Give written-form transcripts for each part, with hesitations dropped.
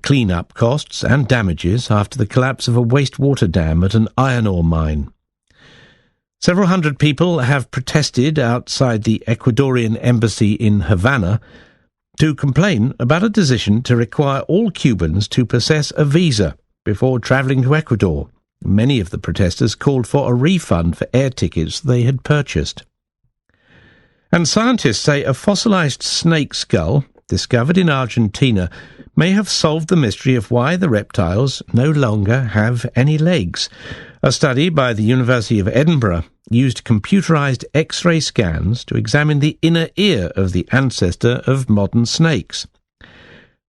clean-up costs and damages after the collapse of a wastewater dam at an iron ore mine. Several hundred people have protested outside the Ecuadorian embassy in Havana to complain about a decision to require all Cubans to possess a visa before travelling to Ecuador. Many of the protesters called for a refund for air tickets they had purchased. And scientists say a fossilised snake skull, discovered in Argentina, may have solved the mystery of why the reptiles no longer have any legs. A study by the University of Edinburgh used computerised X-ray scans to examine the inner ear of the ancestor of modern snakes.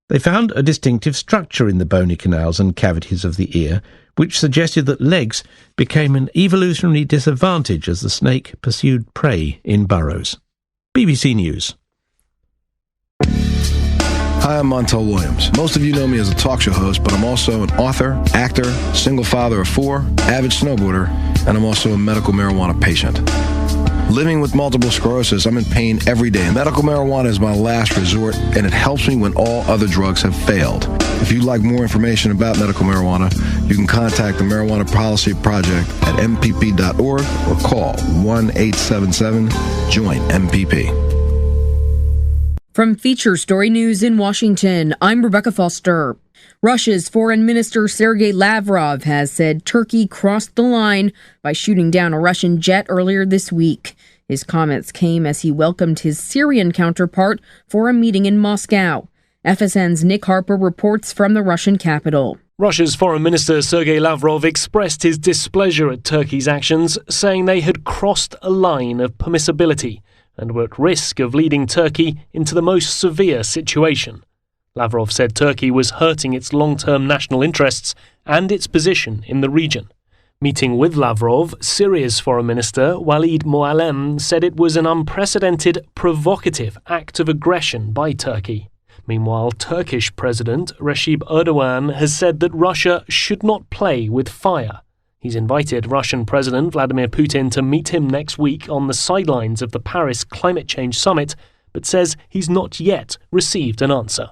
They found a distinctive structure in the bony canals and cavities of the ear, which suggested that legs became an evolutionary disadvantage as the snake pursued prey in burrows. BBC News. Hi, I'm Montel Williams. Most of you know me as a talk show host, but I'm also an author, actor, single father of 4, avid snowboarder, and I'm also a medical marijuana patient. Living with multiple sclerosis, I'm in pain every day. Medical marijuana is my last resort, and it helps me when all other drugs have failed. If you'd like more information about medical marijuana, you can contact the Marijuana Policy Project at mpp.org or call 1-877-JOIN-MPP. From Feature Story News in Washington, I'm Rebecca Foster. Russia's Foreign Minister Sergei Lavrov has said Turkey crossed the line by shooting down a Russian jet earlier this week. His comments came as he welcomed his Syrian counterpart for a meeting in Moscow. FSN's Nick Harper reports from the Russian capital. Russia's Foreign Minister Sergei Lavrov expressed his displeasure at Turkey's actions, saying they had crossed a line of permissibility and were at risk of leading Turkey into the most severe situation. Lavrov said Turkey was hurting its long-term national interests and its position in the region. Meeting with Lavrov, Syria's Foreign Minister Walid Moallem said it was an unprecedented, provocative act of aggression by Turkey. Meanwhile, Turkish President Recep Erdogan has said that Russia should not play with fire. He's invited Russian President Vladimir Putin to meet him next week on the sidelines of the Paris Climate Change Summit, but says he's not yet received an answer.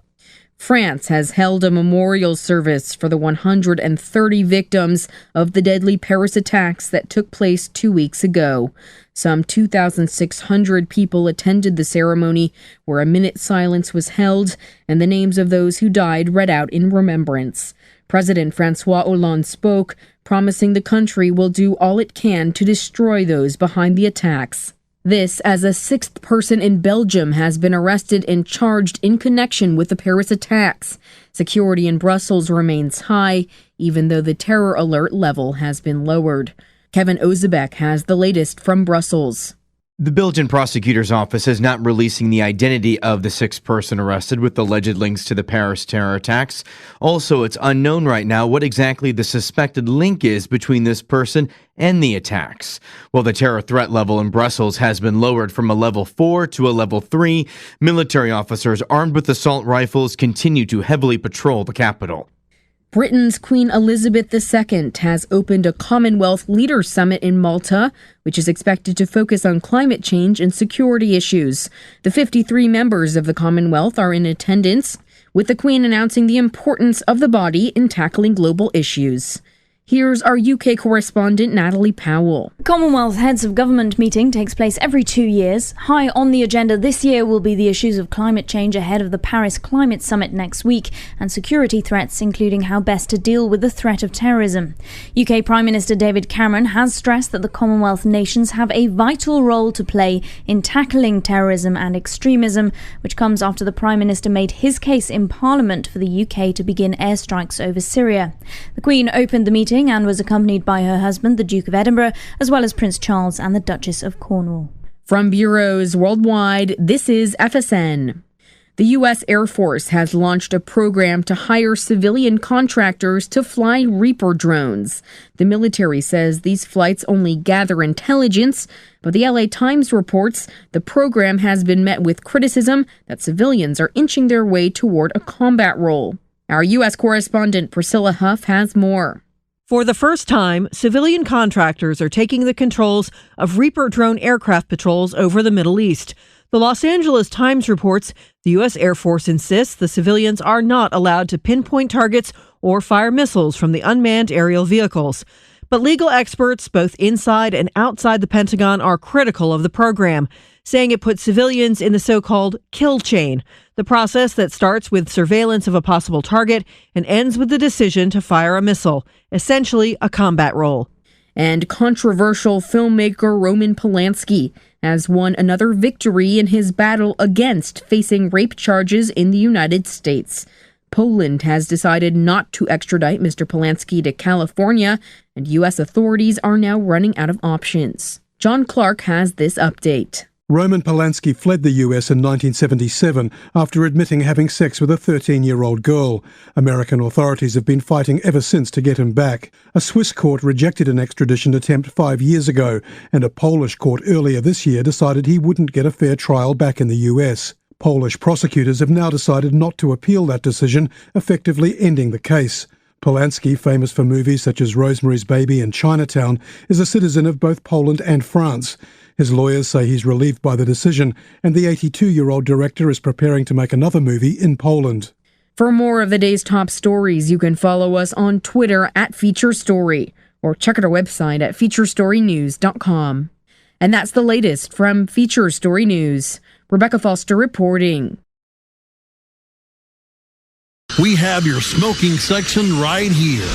France has held a memorial service for the 130 victims of the deadly Paris attacks that took place 2 weeks ago. Some 2,600 people attended the ceremony, where a minute silence was held and the names of those who died read out in remembrance. President François Hollande spoke, promising the country will do all it can to destroy those behind the attacks. This as a 6th person in Belgium has been arrested and charged in connection with the Paris attacks. Security in Brussels remains high, even though the terror alert level has been lowered. Kevin Ozebek has the latest from Brussels. The Belgian prosecutor's office is not releasing the identity of the 6th person arrested with alleged links to the Paris terror attacks. Also, it's unknown right now what exactly the suspected link is between this person and the attacks. While the terror threat level in Brussels has been lowered from a level 4 to a level 3, military officers armed with assault rifles continue to heavily patrol the capital. Britain's Queen Elizabeth II has opened a Commonwealth Leaders Summit in Malta, which is expected to focus on climate change and security issues. The 53 members of the Commonwealth are in attendance, with the Queen announcing the importance of the body in tackling global issues. Here's our UK correspondent Natalie Powell. The Commonwealth Heads of Government meeting takes place every 2 years. High on the agenda this year will be the issues of climate change ahead of the Paris Climate Summit next week and security threats, including how best to deal with the threat of terrorism. UK Prime Minister David Cameron has stressed that the Commonwealth nations have a vital role to play in tackling terrorism and extremism, which comes after the Prime Minister made his case in Parliament for the UK to begin airstrikes over Syria. The Queen opened the meeting and was accompanied by her husband, the Duke of Edinburgh, as well as Prince Charles and the Duchess of Cornwall. From bureaus worldwide, this is FSN. The U.S. Air Force has launched a program to hire civilian contractors to fly Reaper drones. The military says these flights only gather intelligence, but the LA Times reports the program has been met with criticism that civilians are inching their way toward a combat role. Our U.S. correspondent Priscilla Huff has more. For the first time, civilian contractors are taking the controls of Reaper drone aircraft patrols over the Middle East. The Los Angeles Times reports the U.S. Air Force insists the civilians are not allowed to pinpoint targets or fire missiles from the unmanned aerial vehicles. But legal experts, both inside and outside the Pentagon, are critical of the program, saying it puts civilians in the so-called kill chain, the process that starts with surveillance of a possible target and ends with the decision to fire a missile, essentially a combat role. And controversial filmmaker Roman Polanski has won another victory in his battle against facing rape charges in the United States. Poland has decided not to extradite Mr. Polanski to California, and U.S. authorities are now running out of options. John Clark has this update. Roman Polanski fled the U.S. in 1977 after admitting having sex with a 13-year-old girl. American authorities have been fighting ever since to get him back. A Swiss court rejected an extradition attempt 5 years ago, and a Polish court earlier this year decided he wouldn't get a fair trial back in the U.S. Polish prosecutors have now decided not to appeal that decision, effectively ending the case. Polanski, famous for movies such as Rosemary's Baby and Chinatown, is a citizen of both Poland and France. His lawyers say he's relieved by the decision, and the 82-year-old director is preparing to make another movie in Poland. For more of the day's top stories, you can follow us on Twitter @FeatureStory or check out our website at featurestorynews.com. And that's the latest from Feature Story News. Rebecca Foster reporting. We have your smoking section right here.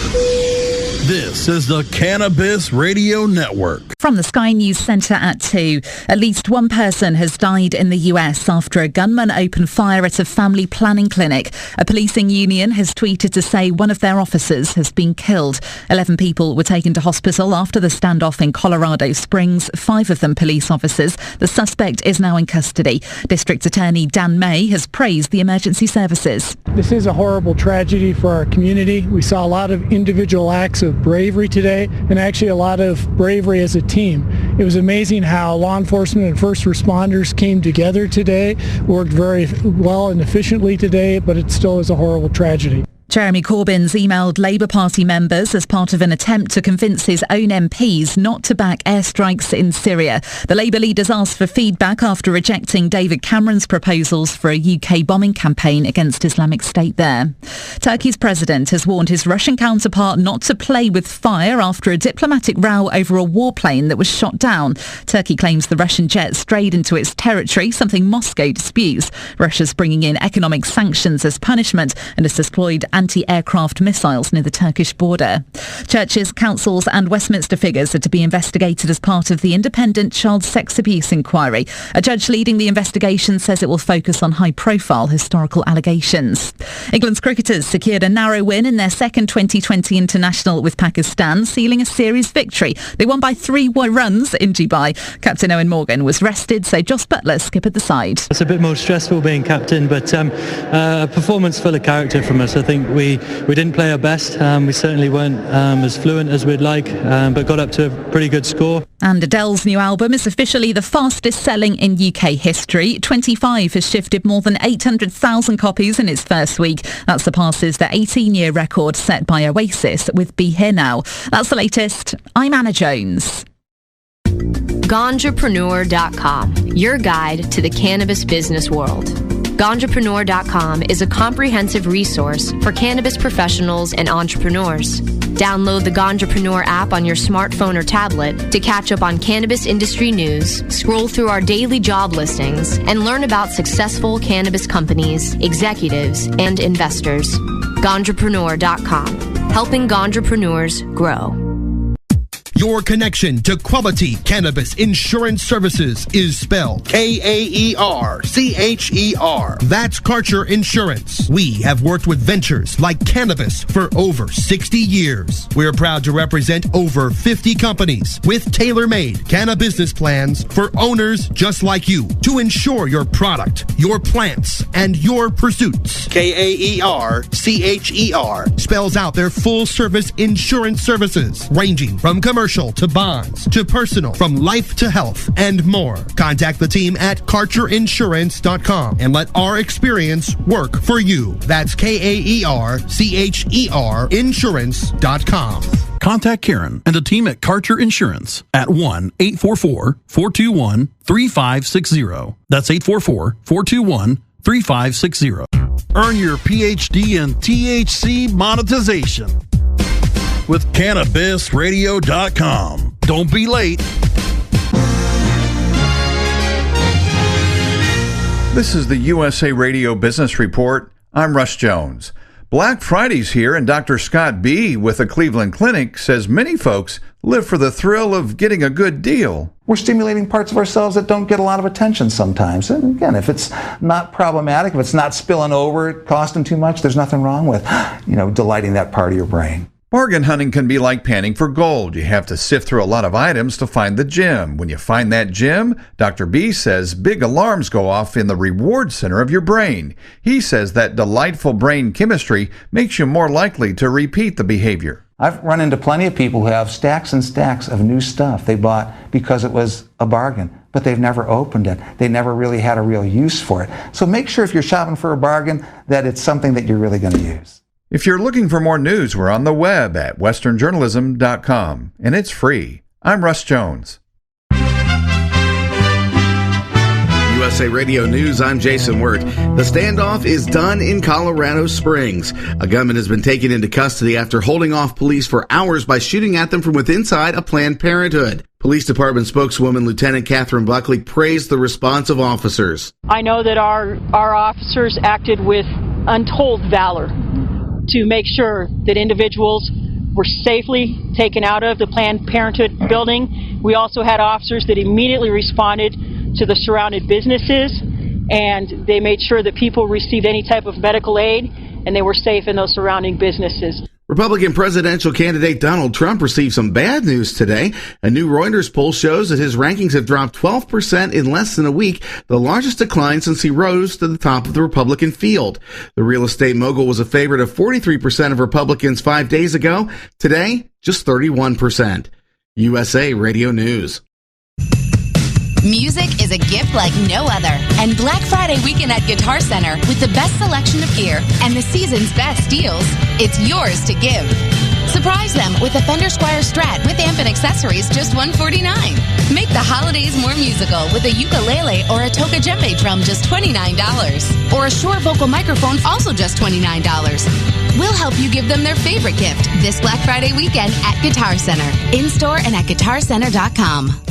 This is the Cannabis Radio Network. From the Sky News Centre at 2, at least one person has died in the US after a gunman opened fire at a family planning clinic. A policing union has tweeted to say one of their officers has been killed. 11 people were taken to hospital after the standoff in Colorado Springs, 5 of them police officers. The suspect is now in custody. District Attorney Dan May has praised the emergency services. This is a horrible tragedy for our community. We saw a lot of individual acts of bravery today, and actually a lot of bravery as a team. It was amazing how law enforcement and first responders came together today, worked very well and efficiently today, but it still is a horrible tragedy. Jeremy Corbyn's emailed Labour Party members as part of an attempt to convince his own MPs not to back airstrikes in Syria. The Labour leaders asked for feedback after rejecting David Cameron's proposals for a UK bombing campaign against Islamic State there. Turkey's president has warned his Russian counterpart not to play with fire after a diplomatic row over a warplane that was shot down. Turkey claims the Russian jet strayed into its territory, something Moscow disputes. Russia's bringing in economic sanctions as punishment and has deployed anti-aircraft missiles near the Turkish border. Churches, councils and Westminster figures are to be investigated as part of the independent child sex abuse inquiry. A judge leading the investigation says it will focus on high-profile historical allegations. England's cricketers secured a narrow win in their second 2020 international with Pakistan, sealing a series victory. They won by 3 runs in Dubai. Captain Owen Morgan was rested, so Joss Butler skippered the side. It's a bit more stressful being captain, but a performance full of character from us. I think we didn't play our best. We certainly weren't as fluent as we'd like, but got up to a pretty good score. And Adele's new album is officially the fastest selling in UK history. 25 has shifted more than 800,000 copies in its first week. That surpasses the 18-year record set by Oasis with Be Here Now. That's the latest. I'm Anna Jones. Ganjapreneur.com, your guide to the cannabis business world. Ganjapreneur.com is a comprehensive resource for cannabis professionals and entrepreneurs. Download the Ganjapreneur app on your smartphone or tablet to catch up on cannabis industry news, scroll through our daily job listings, and learn about successful cannabis companies, executives, and investors. Ganjapreneur.com, helping Ganjapreneurs grow. Your connection to quality cannabis insurance services is spelled K-A-E-R-C-H-E-R. That's Karcher Insurance. We have worked with ventures like cannabis for over 60 years. We're proud to represent over 50 companies with tailor-made cannabis plans for owners just like you to insure your product, your plants, and your pursuits. K-A-E-R-C-H-E-R spells out their full-service insurance services ranging from commercial to bonds to personal, from life to health, and more. Contact the team at KarcherInsurance.com and let our experience work for you. That's K-A-E-R-C-H-E-R Insurance.com. Contact Karen and the team at Karcher Insurance at 1-844-421-3560. That's 844-421-3560. Earn your PhD in THC monetization with CannabisRadio.com. Don't be late. This is the USA Radio Business Report. I'm Russ Jones. Black Friday's here, and Dr. Scott B. with the Cleveland Clinic says many folks live for the thrill of getting a good deal. We're stimulating parts of ourselves that don't get a lot of attention sometimes. And again, if it's not problematic, if it's not spilling over, costing too much, there's nothing wrong with, delighting that part of your brain. Bargain hunting can be like panning for gold. You have to sift through a lot of items to find the gem. When you find that gem, Dr. B says big alarms go off in the reward center of your brain. He says that delightful brain chemistry makes you more likely to repeat the behavior. I've run into plenty of people who have stacks and stacks of new stuff they bought because it was a bargain, but they've never opened it. They never really had a real use for it. So make sure if you're shopping for a bargain that it's something that you're really going to use. If you're looking for more news, we're on the web at westernjournalism.com, and it's free. I'm Russ Jones. USA Radio News, I'm Jason Wirt. The standoff is done in Colorado Springs. A gunman has been taken into custody after holding off police for hours by shooting at them from within inside a Planned Parenthood. Police Department spokeswoman Lieutenant Catherine Buckley praised the response of officers. I know that our officers acted with untold valor to make sure that individuals were safely taken out of the Planned Parenthood building. We also had officers that immediately responded to the surrounded businesses, and they made sure that people received any type of medical aid and they were safe in those surrounding businesses. Republican presidential candidate Donald Trump received some bad news today. A new Reuters poll shows that his rankings have dropped 12% in less than a week, the largest decline since he rose to the top of the Republican field. The real estate mogul was a favorite of 43% of Republicans 5 days ago. Today, just 31%. USA Radio News. Music is a gift like no other. And Black Friday weekend at Guitar Center, with the best selection of gear and the season's best deals, it's yours to give. Surprise them with a Fender Squier Strat with amp and accessories, just $149. Make the holidays more musical with a ukulele or a Toka Djembe drum, just $29. Or a Shure vocal microphone, also just $29. We'll help you give them their favorite gift this Black Friday weekend at Guitar Center. In-store and at guitarcenter.com.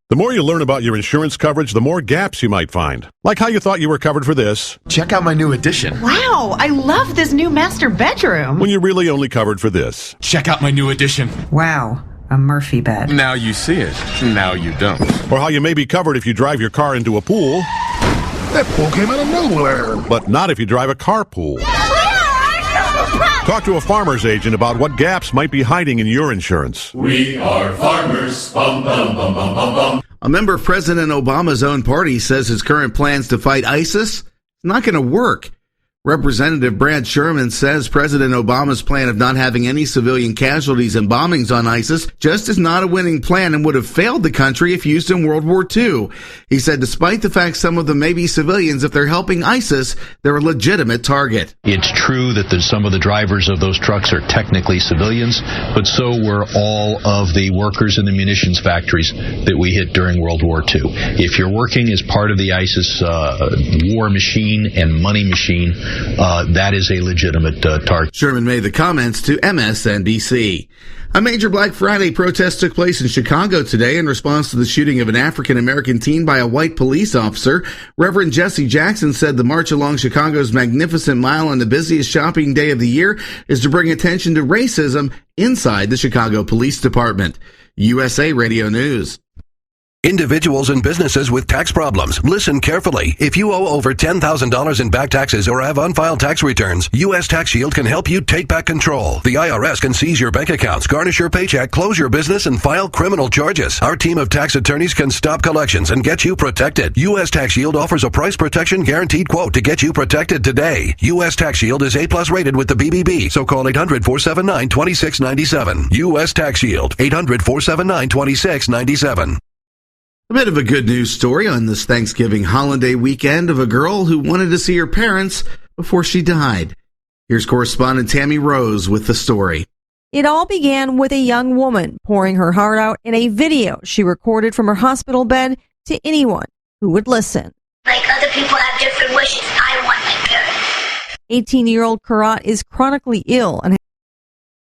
The more you learn about your insurance coverage, the more gaps you might find. Like how you thought you were covered for this. Check out my new addition. Wow, I love this new master bedroom. When you're really only covered for this. Check out my new addition. Wow, a Murphy bed. Now you see it. Now you don't. Or how you may be covered if you drive your car into a pool. That pool came out of nowhere. But not if you drive a carpool. Talk to a farmer's agent about what gaps might be hiding in your insurance. We are farmers. Bum, bum, bum, bum, bum, bum. A member of President Obama's own party says his current plans to fight ISIS is not going to work. Representative Brad Sherman says President Obama's plan of not having any civilian casualties and bombings on ISIS just is not a winning plan and would have failed the country if used in World War II. He said despite the fact some of them may be civilians, if they're helping ISIS, they're a legitimate target. It's true that some of the drivers of those trucks are technically civilians, but so were all of the workers in the munitions factories that we hit during World War II. If you're working as part of the ISIS war machine and money machine, that is a legitimate target. Sherman made the comments to MSNBC. A major Black Friday protest took place in Chicago today in response to the shooting of an African-American teen by a white police officer. Reverend Jesse Jackson said the march along Chicago's Magnificent Mile on the busiest shopping day of the year is to bring attention to racism inside the Chicago Police Department. USA Radio News. Individuals and businesses with tax problems, listen carefully. If you owe over $10,000 in back taxes or have unfiled tax returns, U.S. Tax Shield can help you take back control. The IRS can seize your bank accounts, garnish your paycheck, close your business, and file criminal charges. Our team of tax attorneys can stop collections and get you protected. U.S. Tax Shield offers a price protection guaranteed quote to get you protected today. U.S. Tax Shield is A+ rated with the BBB, so call 800-479-2697. U.S. Tax Shield, 800-479-2697. A bit of a good news story on this Thanksgiving holiday weekend of a girl who wanted to see her parents before she died. Here's correspondent Tammy Rose with the story. It all began with a young woman pouring her heart out in a video she recorded from her hospital bed to anyone who would listen. Like other people have different wishes, I want my parents. 18-year-old Karat is chronically ill and